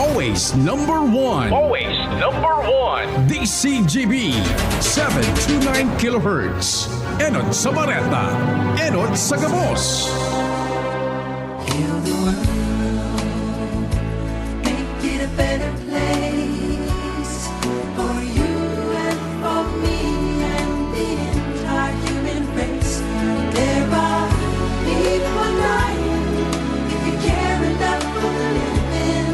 Always number one. Always number one. DCGB 729 kHz. Enot sa Bareta. Enot sa Gabos. Heal the world, make it a better place for you and for me and the entire human race. There are people dying. If you care enough for the living,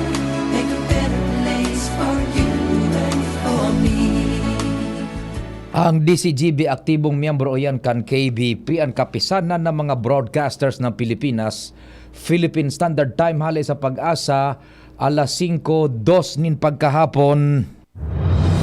make a better place for you and for me. Ang DCGB aktibong miyembro yan kan KBP, ang kapisanan ng mga broadcasters ng Pilipinas. Philippine Standard Time hali sa Pag-asa, alas 5:02 nin pagkahapon.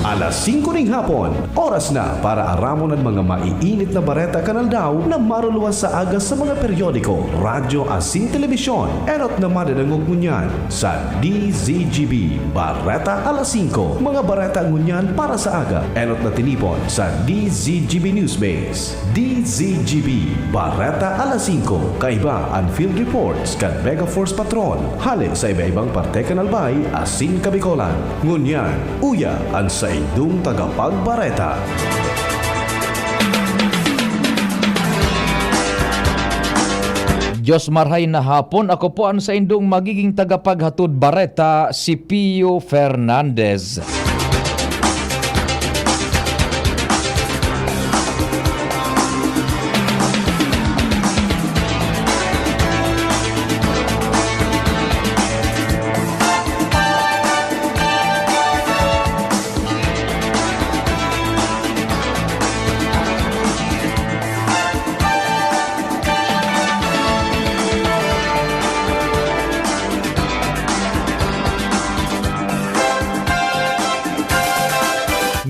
Alas 5 ring hapon, oras na para aramon ang mga maiinit na bareta kanal daw na maruluwas sa agas sa mga periodiko, radyo asin telebisyon. Enot naman ang ngunyan sa DZGB Bareta alas 5. Mga bareta ngunyan para sa aga. Enot na tinipon sa DZGB Newsbase. DZGB Bareta alas 5. Kaiba ang field reports kan Mega Force Patrol. Hali sa iba-ibang parte kanalbay asin Kabikolan. Ngunyan, uya ang sa idong tagapagbareta. Diyos marhay na hapon, ako po ang sa indong magiging tagapaghatod bareta, si Pio Fernandez.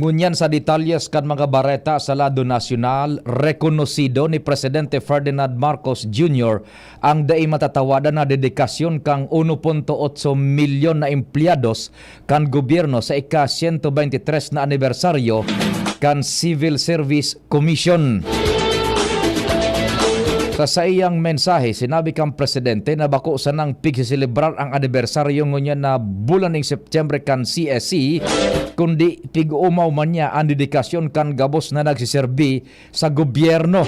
Ngunyan sa detalyes kan mga bareta sa lado nasyonal, rekonosido ni Presidente Ferdinand Marcos Jr. ang dai matatawadan na dedikasyon kang 1.8 milyon na empleados kan gobyerno sa ika-123 na anibersaryo kan Civil Service Commission. Sa iyang mensahe, sinabi kang presidente na bako sa nang pigsiselebrar ang anibersaryo ngunyan na bulan ng September kan CSC, kundi pig-umaw man niya ang dedikasyon kan gabos na nagsiserbi sa gobyerno.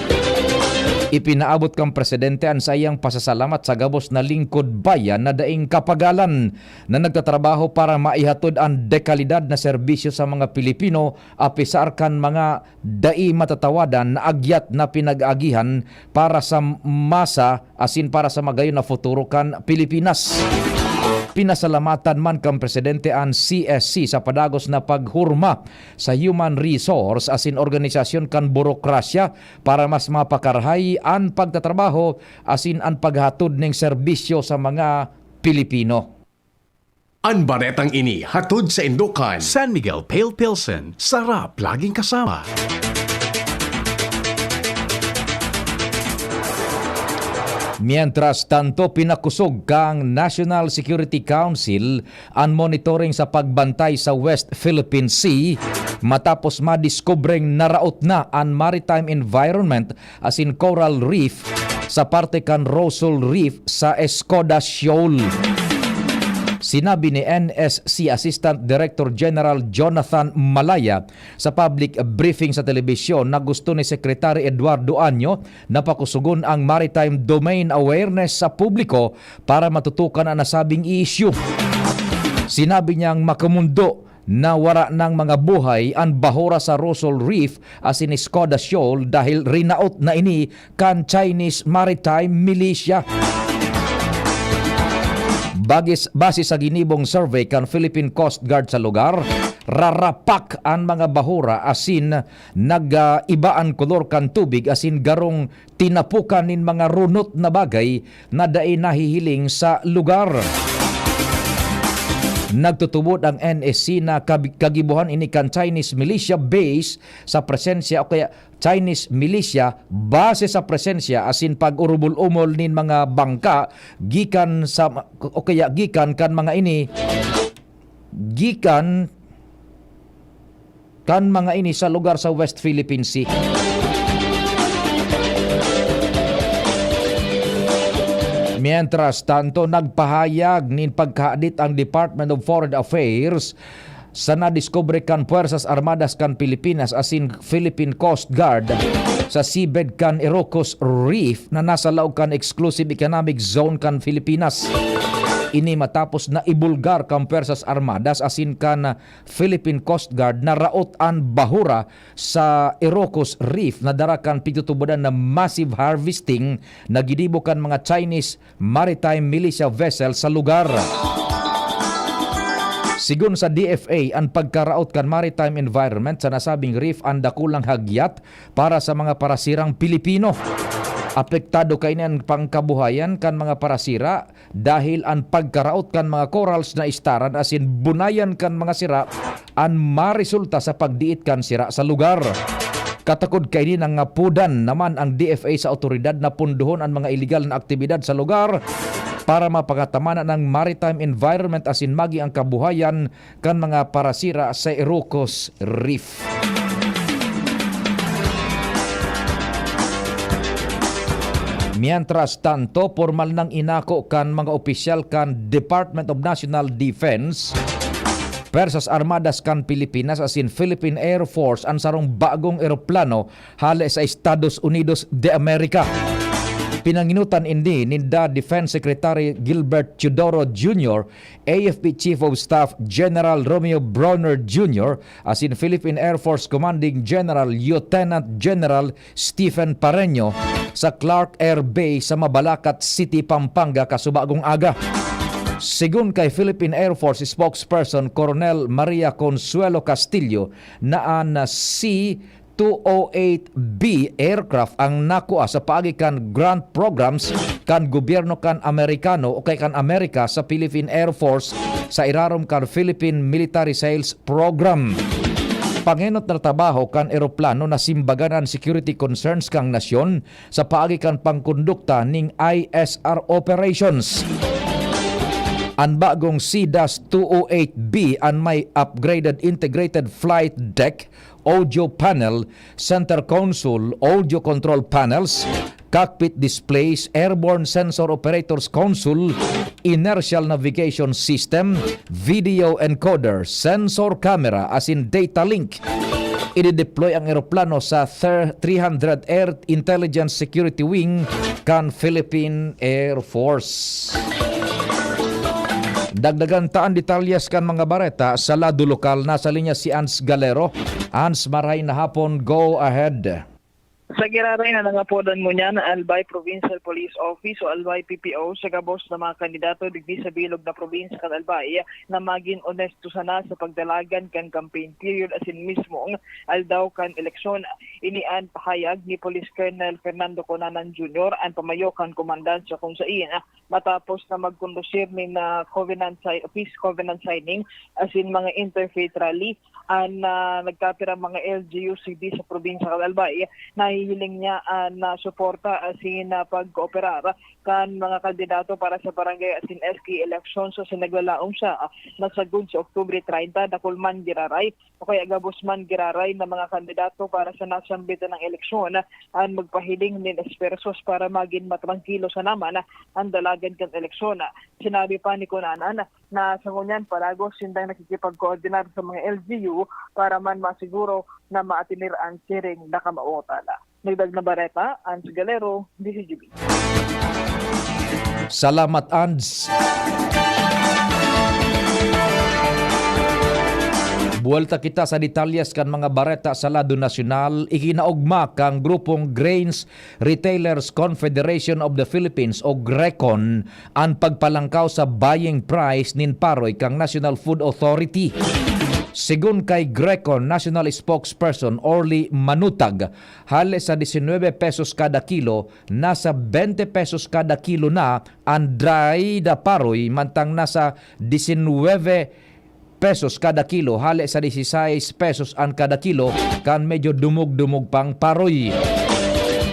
Ipinaabot kang presidente ang sayang pasasalamat sa gabos na lingkod bayan na daing kapagalan na nagtatrabaho para maihatod ang dekalidad na serbisyo sa mga Pilipino apisar kan mga dai matatawadan na agyat na pinag-agihan para sa masa asin para sa magayon na futuro kan Pilipinas. Pinasalamatan man kang presidente ang CSC sa padagos na paghurma sa human resource asin organisasyon kan burokrasya para mas mapakarhay ang pagtatrabaho asin ang paghatod ng serbisyo sa mga Pilipino. Ang baretang ini hatod sa Indukan. San Miguel Pale Pilsen. Sarap laging kasama. Mientras tanto, pinakusog kang National Security Council ang monitoring sa pagbantay sa West Philippine Sea matapos madiskubreng naraot na ang maritime environment as in Coral Reef sa parte kan Rosal Reef sa Escoda Shoal. Sinabi ni NSC Assistant Director General Jonathan Malaya sa public briefing sa telebisyon na gusto ni Secretary Eduardo Año na pakusugon ang maritime domain awareness sa publiko para matutukan ang nasabing issue. Sinabi niyang makamundo na wara ng mga buhay ang bahura sa Rosal Reef as in Escoda Shoal dahil rinaot na ini kan Chinese Maritime Militia. Base sa ginibong survey kan Philippine Coast Guard sa lugar, rarapak ang mga bahura asin nag-ibaan kolor kan tubig asin garong tinapukan nin mga runot na bagay na dai nahihiling sa lugar. Nagtutubod ang NSC na kagibuhan ini kan Chinese militia base sa presensya o kaya Chinese militia base sa presensya asin pag-urubol-umol nin mga bangka gikan sa o kaya gikan kan mga ini gikan kan mga ini sa lugar sa West Philippine Sea. Mientras tanto, nagpahayag nin pagkaadit ang Department of Foreign Affairs sa nadiskubre kan Puwersas Armadas kan Pilipinas asin Philippine Coast Guard sa seabed kan Ilocos Reef na nasa laog kan Exclusive Economic Zone kan Pilipinas. Ini matapos na ibulgar kan Puwersas Armadas asin kan Philippine Coast Guard na raotan bahura sa Ilocos Reef na darakan pitutubodan na massive harvesting na gidibo kan mga Chinese maritime militia vessel sa lugar. Sigun sa DFA, ang pagkaraot kan maritime environment sa nasabing reef ang dakulang hagyat para sa mga parasirang Pilipino. Apektado kay ang pangkabuhayan kan mga parasira dahil ang pagkaraot kan mga corals na istaran asin bunayan kan mga sira ang maresulta sa pagdiit kan sira sa lugar. Katakod kay ni nang ngapudan naman ang DFA sa otoridad na punduhon ang mga illegal na aktibidad sa lugar para mapakatamanan ng maritime environment asin magi ang kabuhayan kan mga parasira sa Ilocos Reef. Mientras tanto, formal nang inako kan mga opisyal kan Department of National Defense, Puwersas Armadas kan Pilipinas asin Philippine Air Force ang sarong bagong eroplano hale sa Estados Unidos de America. Pinanginutan indi ni Defense Secretary Gilbert Teodoro Jr., AFP Chief of Staff General Romeo Bronner Jr., asin Philippine Air Force Commanding General Lieutenant General Stephen Pareño sa Clark Air Base sa Mabalacat City, Pampanga kasubagong aga. Sigun kay Philippine Air Force spokesperson Colonel Maria Consuelo Castillo na ang C-208B aircraft ang nakuha sa paagi kan grant programs kan gobyerno kan Amerikano o kay kan Amerika sa Philippine Air Force sa irarom kan Philippine Military Sales Program. Pangenot na trabaho kan eroplano na simbaganan security concerns kang nasyon sa paagi kan pangkondukta ning ISR operations. Ang bagong C-208B ang may upgraded integrated flight deck, audio panel, center console, audio control panels, cockpit displays, airborne sensor operators console, inertial navigation system, video encoder, sensor camera as in data link. I-deploy ang eroplano sa 300 Air Intelligence Security Wing kan Philippine Air Force. Dagdagan taan detalyas kan mga bareta sa lado lokal. Nasa linya si Ans Galero. Ans, maray na hapon, go ahead. Sa giraray na nangapodan mo niya na Albay Provincial Police Office o Albay PPO sa gabos na mga kandidato digdi sa bilog na probinsya kan Albay na maging honesto sana sa pagdalagan kan campaign period asin mismong aldaw kan eleksyon. Inian pahayag ni Police Colonel Fernando Conanan Jr. ang pamayo kan komandant sa kung saan matapos na magkondusir ni na peace covenant signing asin mga interfaith rally ang nagkapira mga LGU digdi sa probinsya kan Albay na hihiling niya na suporta asin pag-kooperar kan mga kandidato para sa barangay asin SK elections so sinaglalaong siya nasagod sa Oktubre 30 dakulman giraray o kaya gabusman giraray na mga kandidato para sa nasambitan ng eleksyon ang magpahiling ni espersos para maging matrangkilo sa naman ang dalagan kan eleksyon. Sinabi pa ni Conanan na sa ngunyan palagos sindang nakikipag-coordinar sa mga LGU para man masiguro na maatinir ang siring na kamaotala. Nagdag na bareta, Ans Galero, DCGB. Salamat, Ans. Buwalta kita sa detalyas kan mga bareta sa lado nasyonal. Ikinaugma kang grupong Grains Retailers Confederation of the Philippines o GRECON ang pagpalangkaw sa buying price nin paroy kang National Food Authority. Sigun kay GRECON National Spokesperson Orly Manutag, hale sa 19 pesos kada kilo, nasa 20 pesos kada kilo na ang dry da paroy, mantang nasa 19 pesos kada kilo, hale sa 16 pesos ang kada kilo, kan medyo dumug-dumug pang paroy.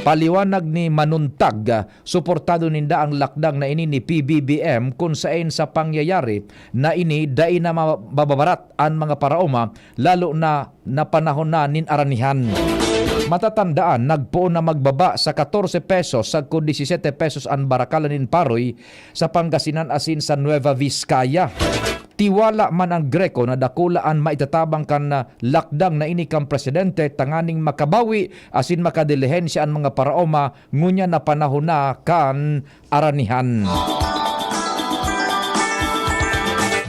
Paliwanag ni Manuntag, suportado ninda ang lakdang na ini ni PBBM kung saan sa pangyayari na ini dai na mababarat ang mga paraoma lalo na napanahon na nin aranihan. Matatandaan, nagpuon na magbaba sa 14 pesos sa 17 pesos ang barakalan Paroy sa Pangasinan asin sa Nueva Vizcaya. Tiwala man ang Greco na dakulaan maitatabang kan na lakdang na ini kang presidente tanganing makabawi asin makadilihensya ang mga paraoma ngunya na panahon na kan aranihan.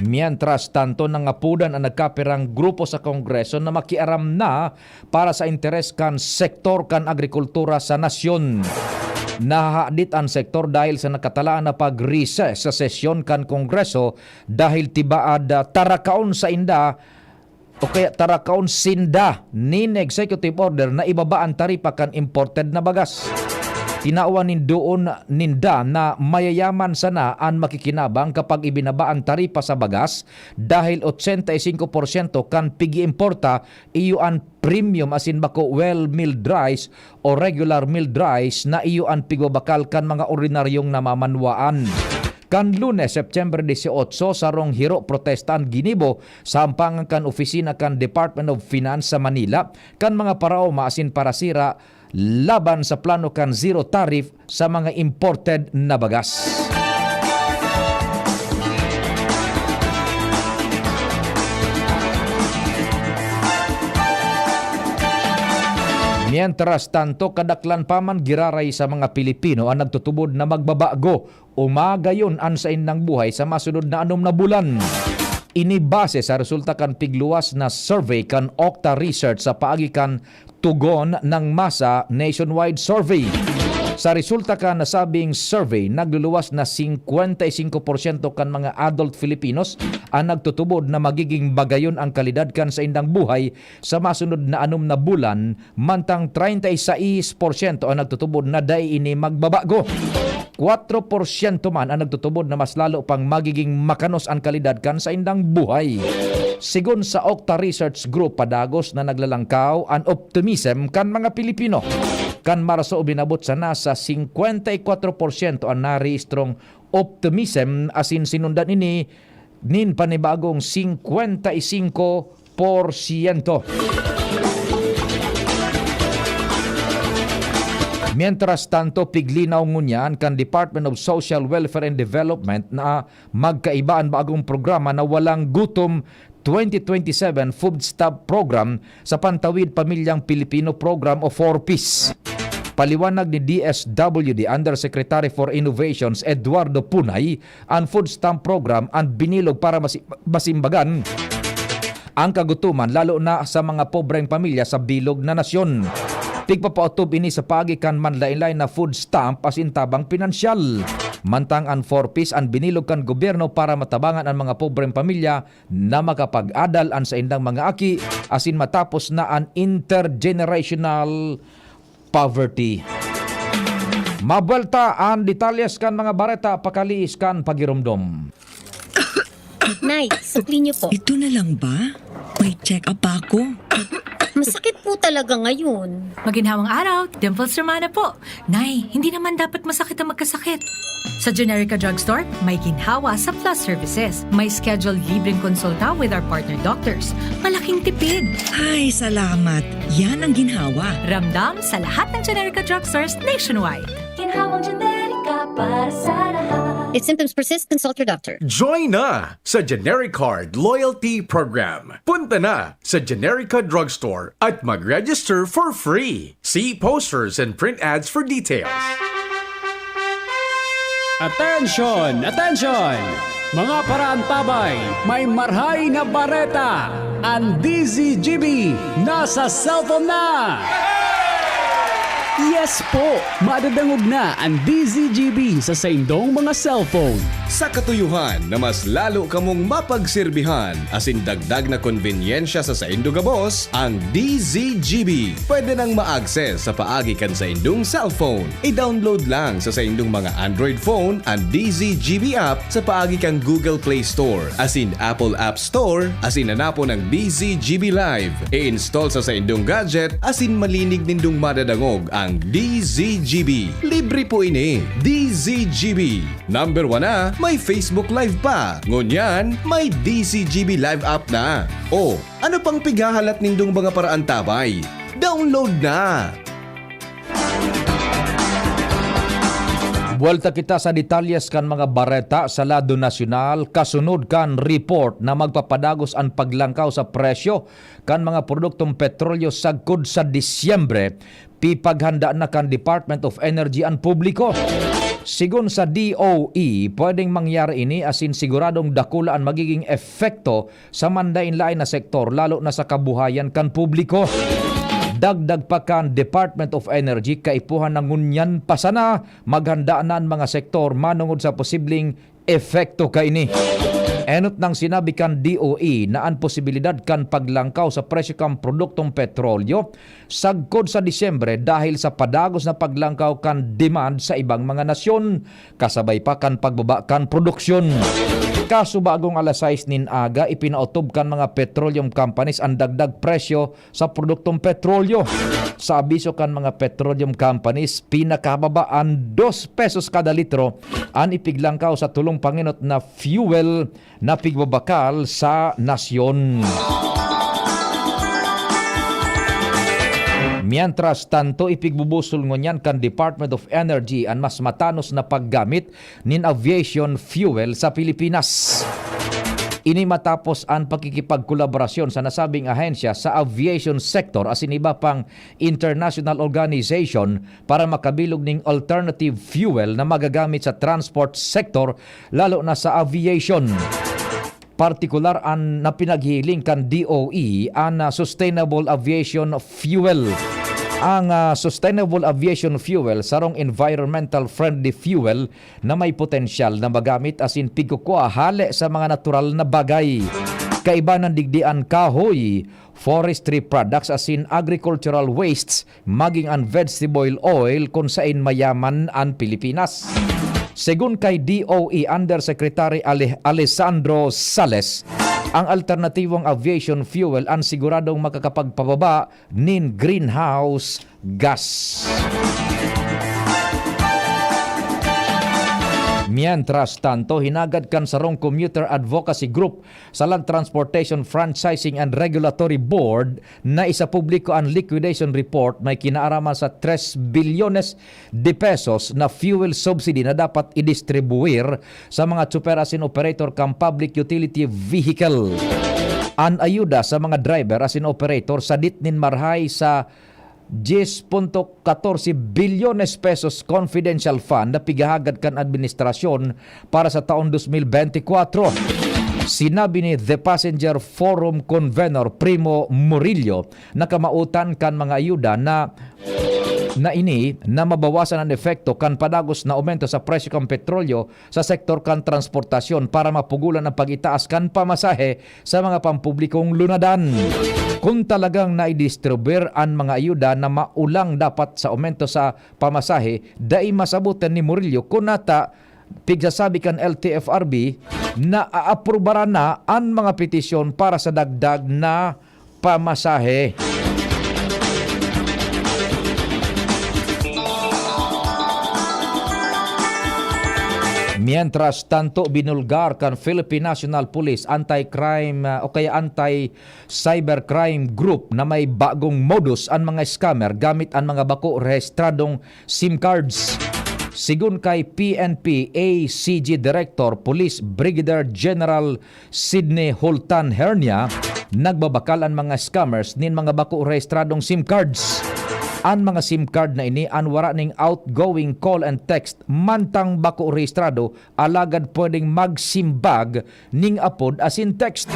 Mientras tanto nangapudan ang nagkapirang grupo sa Kongreso na makiaram na para sa interes kan sektor kan agrikultura sa nasyon. Nahadit ang sektor dahil sa nakatalaan na pag-recess sa sesyon kan Kongreso dahil tibaad tarakaon sa inda o kaya tarakaon sinda nin executive order na ibaba ang taripa kan imported na bagas. Tinauan doon ninda na mayayaman sana ang makikinabang kapag ibinaba ang taripa sa bagas dahil 85% kan pigi-importa iyo ang premium asin bako well milled rice o regular milled rice na iyo ang pigobakal kan mga ordinaryong namamanwaan. Kan Lunes, September 18, sarong hiro protestan ginibo sa ampangan kan opisina kan Department of Finance sa Manila kan mga paraoma asin parasira laban sa plano kan zero tariff sa mga imported na bagas. Mientras tanto, kadaklan pa man giraray sa mga Pilipino ang nagtutubod na magbabago o magayon an sa inang buhay sa masunod na 6 na bulan. Inibase sa resulta kan pigluwas na survey kan Okta Research sa paagi kan tugon ng masa nationwide survey. Sa resulta kan nasabing survey, nagluluwas na 55% kan mga adult Filipinos ang nagtutubod na magiging bagayon ang kalidad kan sa indang buhay sa masunod na 6 na bulan, mantang 36% ang nagtutubod na dai ini magbabago. 4% man ang nagtutubod na mas lalo pang magiging makanos ang kalidad kan sa indang buhay. Sigon sa Okta Research Group, padagos na naglalangkaw ang optimism kan mga Pilipino. Kan Marso binabot sa nasa 54% ang naristrong optimism asin sinundan ini nin panibagong 55%. Mientras tanto, piglinaw ngunyan kan Department of Social Welfare and Development na magkaiba ang bagong programa na walang gutom 2027 Food Stamp Program sa Pantawid Pamilyang Pilipino Program o 4Ps. Paliwanag ni DSWD Undersecretary for Innovations Eduardo Punay, ang Food Stamp Program ang binilog para masimbagan ang kagutuman lalo na sa mga pobreng pamilya sa bilog na nasyon. Pigpapautob ini sa pagikan manlain-lain na food stamp as intabang pinansyal. Mantang ang 4Ps ang binilog kan gobyerno para matabangan ang mga pobreng pamilya na makapag-adal an sa indang mga aki asin matapos na ang intergenerational poverty. Mabuelta ang detalyes kan mga bareta pakaliis kan pagirumdom. Nay, supli niyo po. Ito na lang ba? May check-up ako. Masakit po talaga ngayon. Maginhawang araw, Dimples Romana po. Nay, hindi naman dapat masakit ang magkasakit. Sa Generica Drugstore, may ginhawa sa Plus Services. May scheduled libreng konsulta with our partner doctors. Malaking tipid. Ay, salamat. Yan ang ginhawa. Ramdam sa lahat ng Generica Drugstores nationwide. Ginhawang generika para sa lahat. If symptoms persist, consult your doctor. Join na sa Generic Card Loyalty Program. Punta na sa Generica Drugstore at mag-register for free. See posters and print ads for details. Attention! Attention! Mga paraantabay, may marhay na bareta. Ang DZGB nasa cellphone na! Yes po! Madadangog na ang DZGB sa saindong mga cellphone. Sa katuyuhan na mas lalo kamong mapagsilbihan asin dagdag na konbinyensya sa saindong gabos, ang DZGB pwede nang ma-access sa paagi kan sa indong cellphone. I-download lang sa saindong mga Android phone ang DZGB app sa paagi kan Google Play Store asin Apple App Store asin hanapo ng DZGB Live. I-install sa saindong gadget asin malinig nindong madadangog ang DZGB. Libre po ini. DZGB. Number 1 na, may Facebook Live pa. Ngunyan, may DZGB Live app na. O, ano pang pighahalat nindong mga paraantabay? Download na! Buwelta kita sa detalyes kan mga bareta sa lado nasyonal, kasunod kan report na magpapadagos ang paglangkaw sa presyo kan mga produktong petrolyo sagkod sa Disyembre, pipaghanda na kan Department of Energy ang publiko. Sigun sa DOE, pwedeng mangyari ini asin siguradong dakula ang magiging efekto sa mandainlain na sektor lalo na sa kabuhayan kan publiko. Dagdag pa kan Department of Energy kaipuhan ng ngunyan pa sana maghanda na ang mga sektor manungod sa posibleng efekto kaini. Enot nang sinabi kan DOE na ang posibilidad kan paglangkaw sa presyo kan produktong petrolyo sagkod sa Disyembre dahil sa padagos na paglangkaw kan demand sa ibang mga nasyon kasabay pa kan pagbaba kan produksyon. Kaso bagong alas 6 nin aga, ipinautob kan mga petroleum companies ang dagdag presyo sa produktong petrolyo. Sa abiso kan mga petroleum companies, pinakababa ang 2 pesos kada litro ang ipiglangkaw sa tulong panginot na fuel na pigbabakal sa nasyon. Mientras tanto, ipigbubusol ngunyan kan Department of Energy ang mas matanos na paggamit nin aviation fuel sa Pilipinas. Ini matapos ang pakikipagkolaborasyon sa nasabing ahensya sa aviation sector asin iba pang international organization para makabilog ning alternative fuel na magagamit sa transport sector lalo na sa aviation. Partikular ang napinaghiling kan DOE ang sustainable aviation fuel. Ang sustainable aviation fuel sarong environmental friendly fuel na may potensyal na magamit asin pigkukua hale sa mga natural na bagay. Kaiba ng digdian kahoy, forestry products asin agricultural wastes maging ang vegetable oil kung saan mayaman ang Pilipinas. Segun kay DOE Undersecretary Alessandro Sales, ang alternatibong aviation fuel ang siguradong makakapagpababa nin greenhouse gas. Mientras tanto, hinagad kan sarong Commuter Advocacy Group sa Land Transportation Franchising and Regulatory Board na isa publiko ang liquidation report may kinaaraman sa 3 bilyones de pesos na fuel subsidy na dapat idistribuir sa mga tsuperasin operator kang public utility vehicle. An ayuda sa mga driver asin operator sa ditnin marhay sa 10.14 bilyones pesos confidential fund na pigahagad kan administrasyon para sa taon 2024. Sinabi ni The Passenger Forum Convenor Primo Murillo na kamautan kan mga ayuda na ini na mabawasan ang efekto kan padagos na aumento sa presyo kan petrolyo sa sektor kan transportasyon para mapugulan ang pag-itaas kan pamasahe sa mga pampublikong lunadan. Kung talagang naidistribuir ang mga ayuda na maulang dapat sa aumento sa pamasahe, dai masabutan ni Murillo kung nata pigsasabi kan LTFRB na aaprobara na ang mga petisyon para sa dagdag na pamasahe. Mientras tanto, binulgar kan Philippine National Police anti-crime o kaya anti-cybercrime group na may bagong modus ang mga scammer gamit ang mga bako rehistradong SIM cards. Sigun kay PNP ACG Director Police Brigadier General Sidney Holtan Hernia, nagbabakal ang mga scammers nin mga bako rehistradong SIM cards. Ang mga SIM card na ini anwara ning outgoing call and text mantang bako rehistrado alagad pwedeng magsimbag ning apod asin text.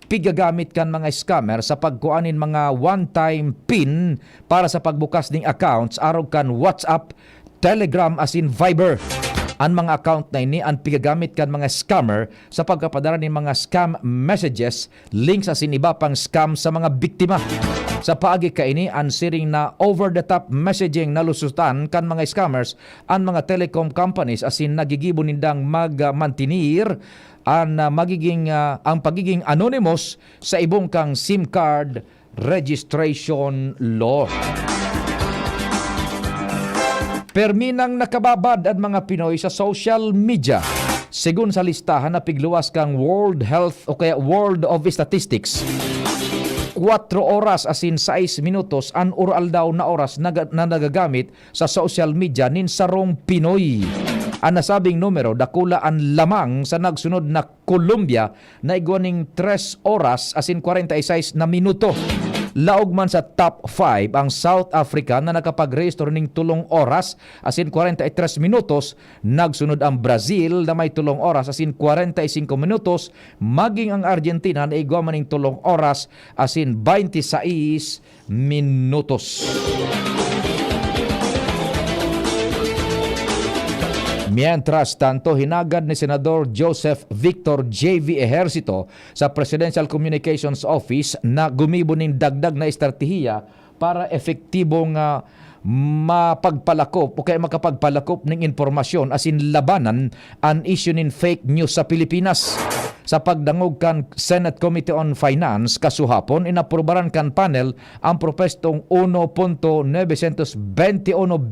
Pigagamit kan mga scammer sa pagkuanin mga one-time PIN para sa pagbukas ning accounts arog kan WhatsApp, Telegram asin Viber. Ang mga account na ini ang pigagamit kan mga scammer sa pagkapadala ng mga scam messages, links asin iba pang scam sa mga biktima. Sa paagi kaini ang siring na over-the-top messaging na lusutan kan mga scammers ang mga telecom companies asin nagigibo nindang magmantinir ang pagiging anonymous sa ibong kang SIM card registration law. Perminang nakababad ang mga Pinoy sa social media. Sigun sa listahan na pigluwas kang World Health o kaya World of Statistics, 4 oras asin 6 minutos ang oral daw na oras na nagagamit sa social media nin sarong Pinoy. Ang nasabing numero dakula ang lamang sa nagsunod na Colombia na igwaning 3 oras asin 46 na minuto. Laog man sa top 5 ang South Africa na nakapag-register ning 3 oras asin 43 minutos. Nagsunod ang Brazil na may 3 oras asin 45 minutos. Maging ang Argentina na igwa man ning 3 oras asin 26 minutos. Mientras tanto, hinagad ni Senador Joseph Victor J.V. Ejercito sa Presidential Communications Office na gumibo ng dagdag na estratehiya para epektibong mapagpalakop o kaya makapagpalakop ng informasyon asin labanan ang issue ng fake news sa Pilipinas. Sa pagdangog kan Senate Committee on Finance kasuhapon, inaprubaran kan panel ang propestong 1.921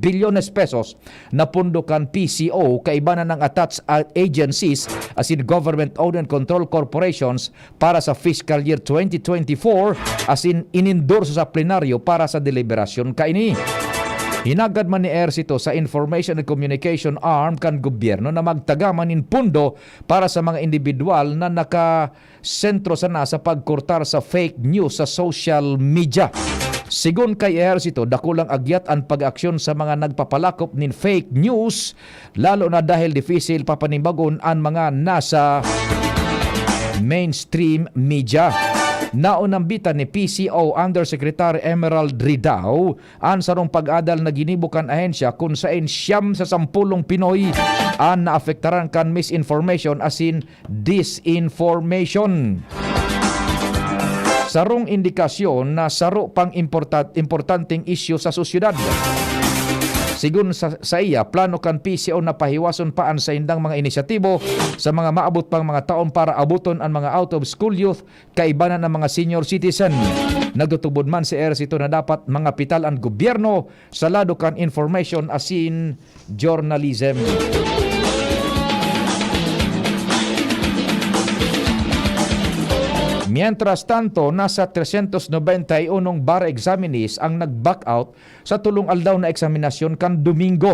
bilyones pesos na pundo kan PCO kaibanan ng attached agencies asin government-owned and controlled corporations para sa fiscal year 2024 asin inendorso sa plenaryo para sa deliberasyon kaini. Hinagad man ni Ejercito sa Information and Communication Arm kan gobyerno na magtagaman in pundo para sa mga individual na nakasentro sana sa pagkurtar sa fake news sa social media. Sigun kay Ejercito, dakulang agyat ang pag-aksyon sa mga nagpapalakop nin fake news, lalo na dahil difficile papanimbagon ang mga nasa mainstream media. Naunambitan ni PCO Undersecretary Emerald Ridao ang sarong pag-adal na ginibukan ahensya kung saan 9 sa 10 Pinoy ang naafektaran kan misinformation asin disinformation. Sarong indikasyon na saro pang importanteng issue sa sosyedad. Sigun sa iya, plano kan PCO na pahiwason paan sa indang mga inisyatibo sa mga maabot pang mga taon para abuton ang mga out-of-school youth kaibanan ng mga senior citizen. Nagtutubod man si Ejercito na dapat mga pital ang gobyerno sa lado kan information asin journalism. Mientras tanto, nasa 391 bar examinees ang nag-back out sa tulong aldaw na eksaminasyon kan Domingo.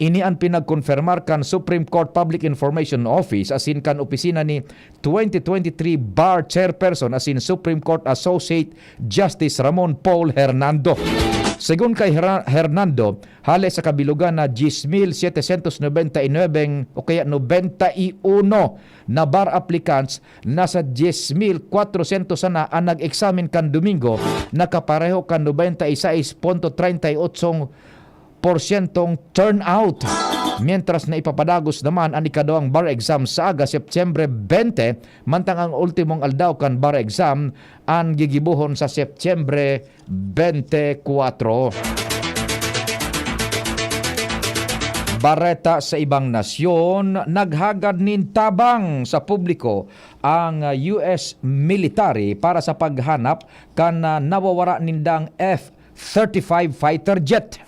Ini ang pinagkonfirmar kan Supreme Court Public Information Office asin kan opisina ni 2023 Bar Chairperson asin Supreme Court Associate Justice Ramon Paul Hernando. Segun kay Hernando, hali sa kabilugan na 10,799 o kaya 91 na bar applicants, nasa 10,400 sana ang nag-examine kan Domingo, nakapareho kan 96.38% turnout. Mientras na ipapadagos naman ang ikadawang bar exam sa aga Septyembre 20, mantang ang ultimong aldaw kan bar exam ang gigibuhon sa Septyembre 24. Bareta sa ibang nasyon, naghagad nin tabang sa publiko ang US military para sa paghanap kan nawawara nindang F-35 fighter jet.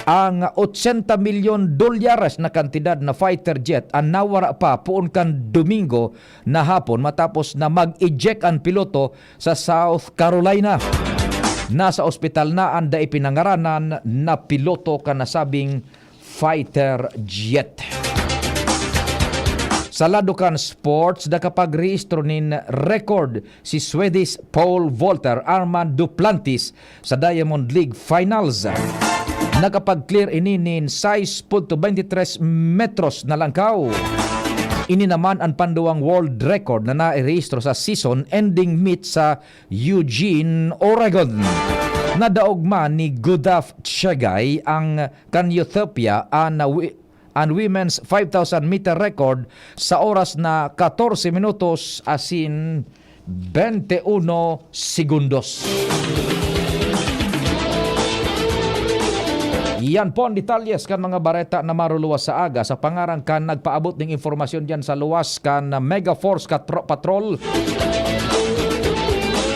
Ang 80 milyon dolyar na kantidad na fighter jet ang nawara pa puon kan Domingo na hapon matapos na mag-eject ang piloto sa South Carolina. Nasa ospital na ang ipinangaranan na piloto kan nasabing fighter jet. Sa ladukan sports, nakapag-rehistro nin record si Swedish pole vaulter Armand Duplantis sa Diamond League Finals. Nakapag-clear ini nin 6.23 metros na langkaw. Ini naman ang panduang world record na nairehistro sa season-ending meet sa Eugene, Oregon. Nadaog man ni Gudaf Chegay ang Ethiopia ang women's 5,000 meter record sa oras na 14 minutos asin 21 segundos. Yan po ang detalyes kan mga bareta na maruluwas sa aga sa pangarang kan nagpaabot ng informasyon dyan sa luwas kan Mega Force Patrol.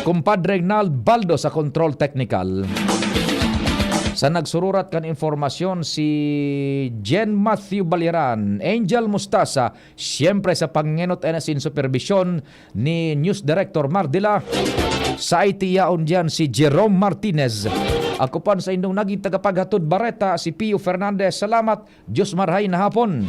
Kumpadre Nald Baldo sa Control Technical. Sa nagsururat kan informasyon si Jen Matthew Baliran, Angel Mustasa, siyempre sa pangenot and sin supervision ni News Director Mardila. Sa itiyaon dyan si Jerome Martinez. Ako pan sa indong naging tagapaghatod bareta si Pio Fernandez. Salamat. Diyos marhay na hapon.